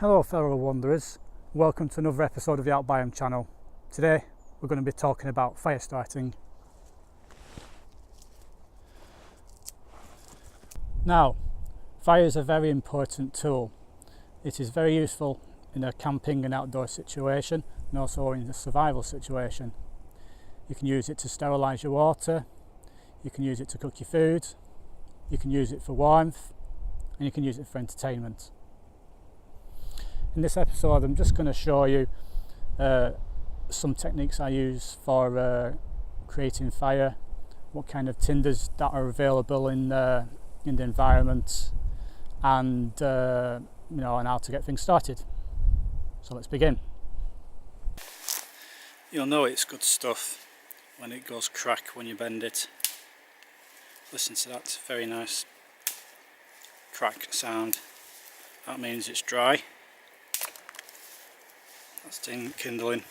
Hello Ferro Wanderers, welcome to another episode of the Out.BY channel. Today we're going to be talking about fire starting. Now, fire is a very important tool. It is very useful in a camping and outdoor situation and also in a survival situation. You can use it to sterilise your water, you can use it to cook your food, you can use it for warmth, and you can use it for entertainment. In this episode I'm just going to show you some techniques I use for creating fire, what kind of tinders that are available in the environment, and and how to get things started. So let's begin. You'll know it's good stuff when it goes crack when you bend it. Listen to that very nice crack sound. That means it's dry. That's kindling.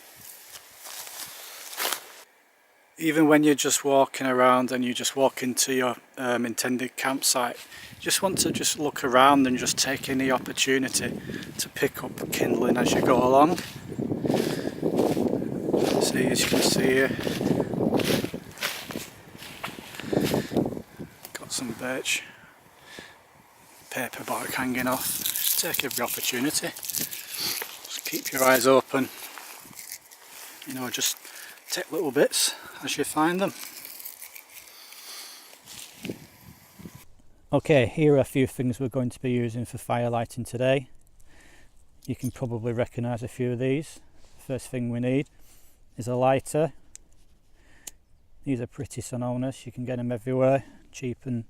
Even when you're just walking around and you just walk into your intended campsite, you just want to just look around and just take any opportunity to pick up kindling as you go along. See, as you can see here, got some birch paper bark hanging off. Just take every opportunity. Keep your eyes open, just take little bits as you find them. Okay, here are a few things we're going to be using for fire lighting today. You can probably recognise a few of these. First thing we need is a lighter. These are pretty synonymous, you can get them everywhere, cheap and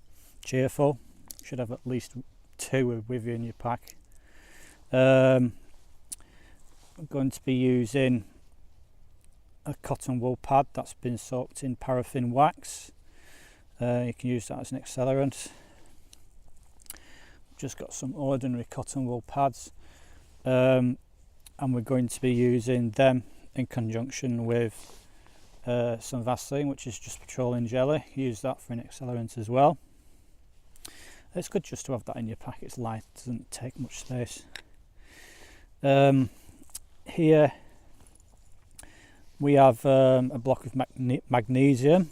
cheerful. You should have at least two with you in your pack. I'm going to be using a cotton wool pad that's been soaked in paraffin wax. You can use that as an accelerant. Just got some ordinary cotton wool pads, and we're going to be using them in conjunction with some Vaseline, which is just petroleum jelly. Use that for an accelerant as well. It's good just to have that in your pack. It's light, doesn't take much space. Here we have a block of magnesium.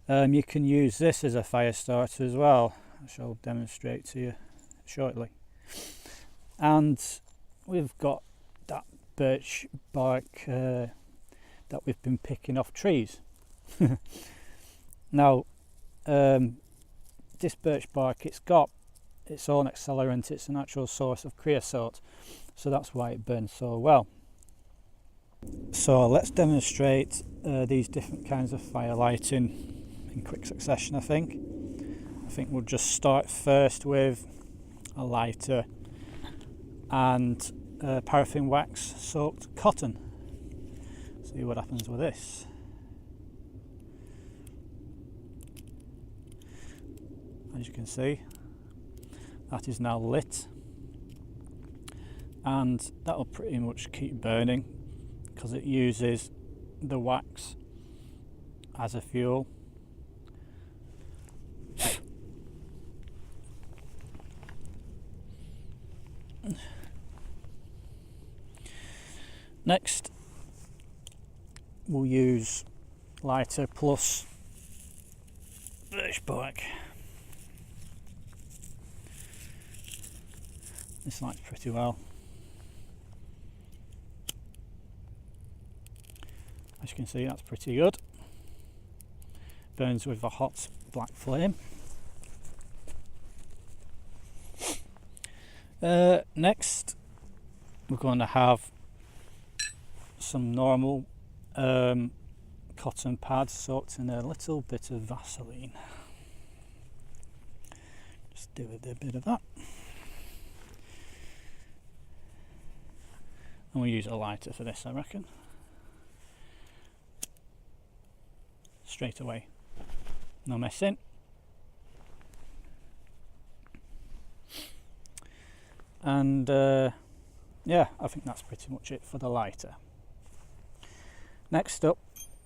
You can use this as a fire starter as well. I shall demonstrate to you shortly. And we've got that birch bark that we've been picking off trees. Now, this birch bark, it's got its own accelerant. It's a natural source of creosote, so that's why it burns so well. So let's demonstrate these different kinds of fire lighting in quick succession. I think we'll just start first with a lighter and paraffin wax soaked cotton. See what happens with this. As you can see, that is now lit, and that'll pretty much keep burning because it uses the wax as a fuel. Next we'll use lighter plus birch bark. This lights pretty well. As you can see, that's pretty good. Burns with a hot black flame. Next we're going to have some normal cotton pads soaked in a little bit of Vaseline. Just do a bit of that. And we'll use a lighter for this, I reckon. Straight away, no messing. And yeah, I think that's pretty much it for the lighter. Next up,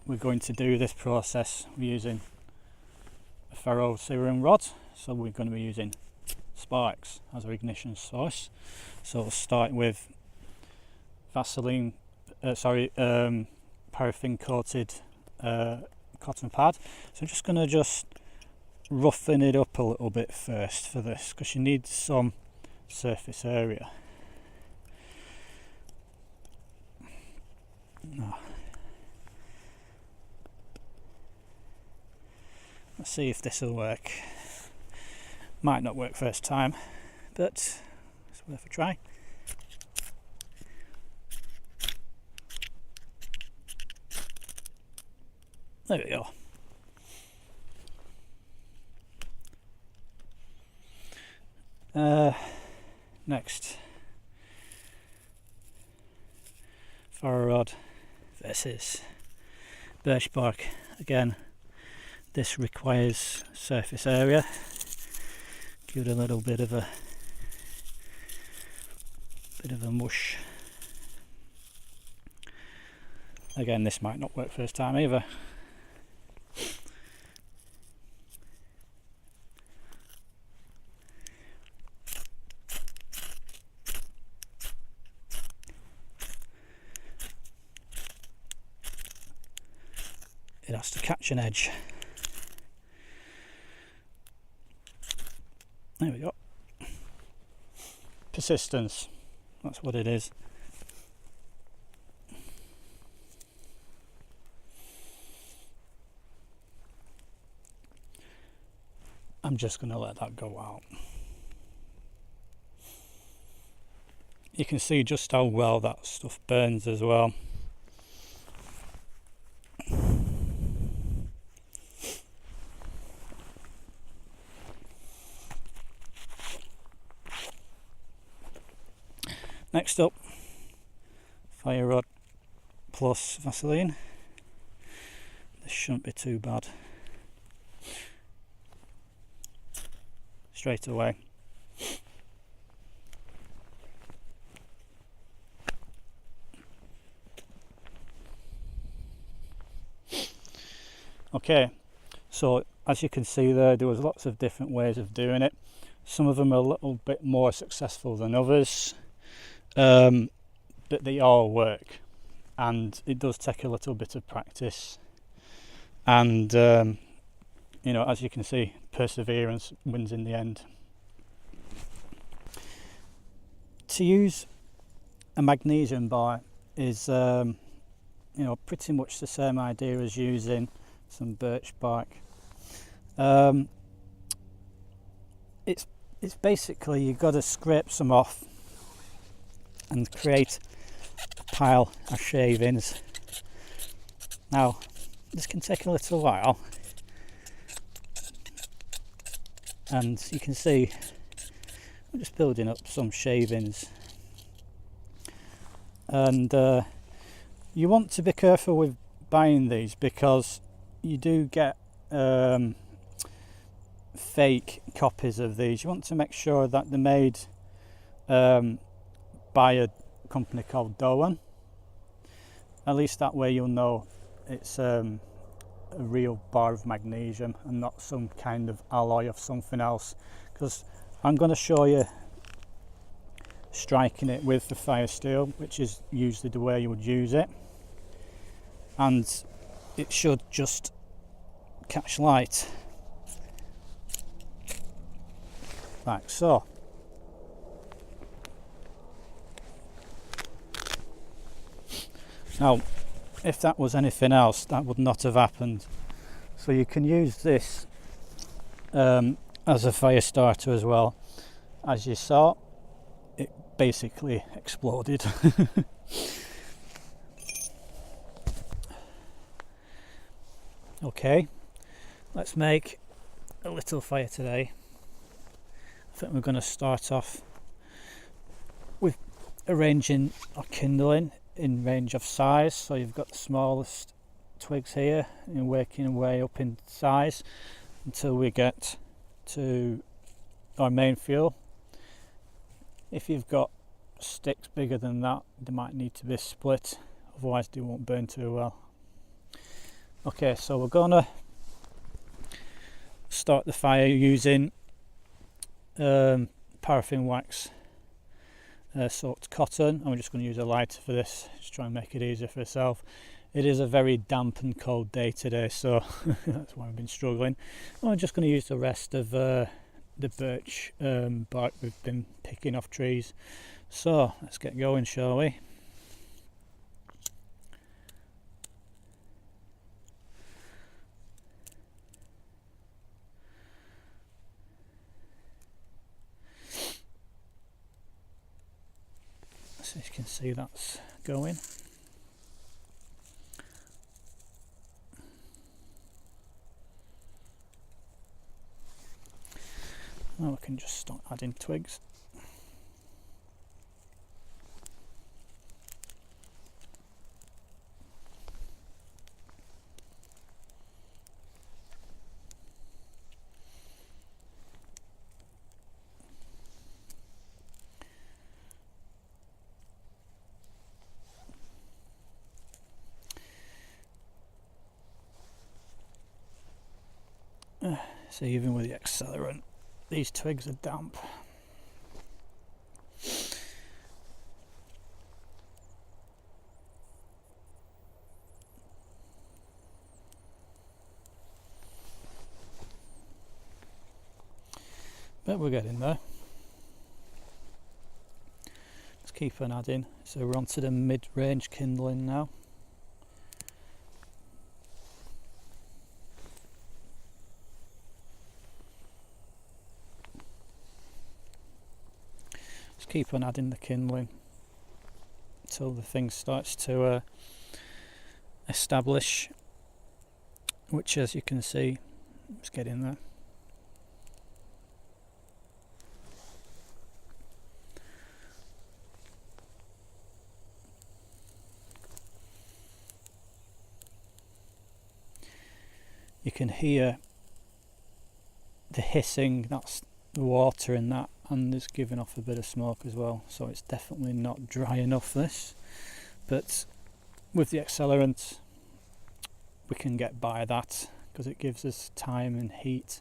we're going to do this process using a Ferrocerium rod. So we're going to be using sparks as our ignition source. So we'll start with Vaseline, paraffin coated cotton pad. So I'm just going to roughen it up a little bit first for this, because you need some surface area. Let's see if this will work. Might not work first time, but it's worth a try. There we go. Next, Ferro Rod versus birch bark. Again, this requires surface area. Give it a little bit of a mush. Again, this might not work first time either. It has to catch an edge. There we go. Persistence, that's what it is. I'm just going to let that go out. You can see just how well that stuff burns as well. Next up, Ferro Rod plus Vaseline. This shouldn't be too bad. Straight away. Okay, so as you can see there was lots of different ways of doing it. Some of them are a little bit more successful than others. But they all work, and it does take a little bit of practice, and you know, as you can see, perseverance wins in the end. To use a Magnesium.BY is you know, pretty much the same idea as using some birch bark. It's basically, you've got to scrape some off and create a pile of shavings. Now, this can take a little while, and you can see I'm just building up some shavings, and you want to be careful with buying these, because you do get fake copies of these. You want to make sure that they're made by a company called DOAN. At least that way you'll know it's a real bar of magnesium and not some kind of alloy of something else, because I'm going to show you striking it with the fire steel, which is usually the way you would use it, and it should just catch light like so. Now, if that was anything else, that would not have happened. So you can use this as a fire starter as well. As you saw, it basically exploded. Okay, let's make a little fire today. I think we're going to start off with arranging our kindling in range of size. So you've got the smallest twigs here and working our way up in size until we get to our main fuel. If you've got sticks bigger than that, they might need to be split, otherwise they won't burn too well. Okay, so we're gonna start the fire using paraffin wax soaked cotton, and we're just going to use a lighter for this, just try and make it easier for yourself. It is a very damp and cold day today, so that's why I've been struggling. I'm just going to use the rest of the birch bark we've been picking off trees. So let's get going, shall we? So you can see that's going. Now we can just start adding twigs. So even with the accelerant, these twigs are damp. But we're getting there. Let's keep on adding. So we're on to the mid-range kindling now. Keep on adding the kindling until the thing starts to establish, which, as you can see, is getting there. You can hear the hissing, that's the water in that, and it's giving off a bit of smoke as well, so it's definitely not dry enough, this. But with the accelerant we can get by that, because it gives us time and heat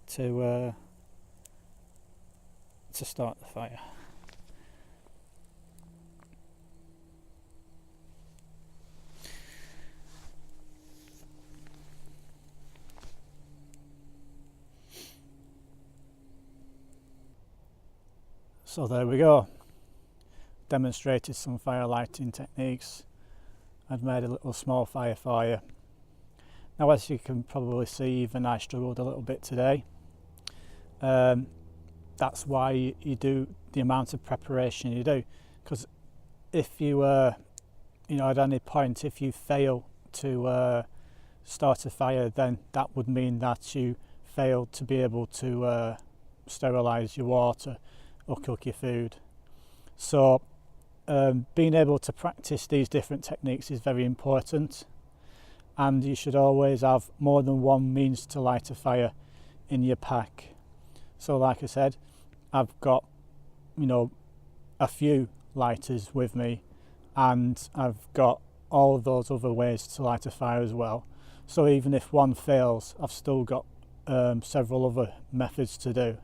to start the fire. So there we go, demonstrated some fire lighting techniques. I've made a little small fire for you. Now, as you can probably see, even I struggled a little bit today. That's why you do the amount of preparation you do, because if you at any point, if you fail to start a fire, then that would mean that you failed to be able to sterilize your water or cook your food. So being able to practice these different techniques is very important, and you should always have more than one means to light a fire in your pack. So like I said, I've got a few lighters with me, and I've got all of those other ways to light a fire as well. So even if one fails, I've still got several other methods to do.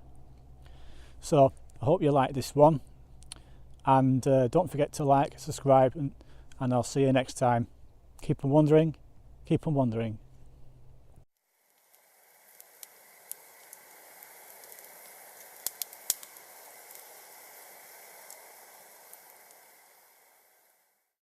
So I hope you like this one, and don't forget to like, subscribe, and I'll see you next time. Keep on wondering, keep on wondering.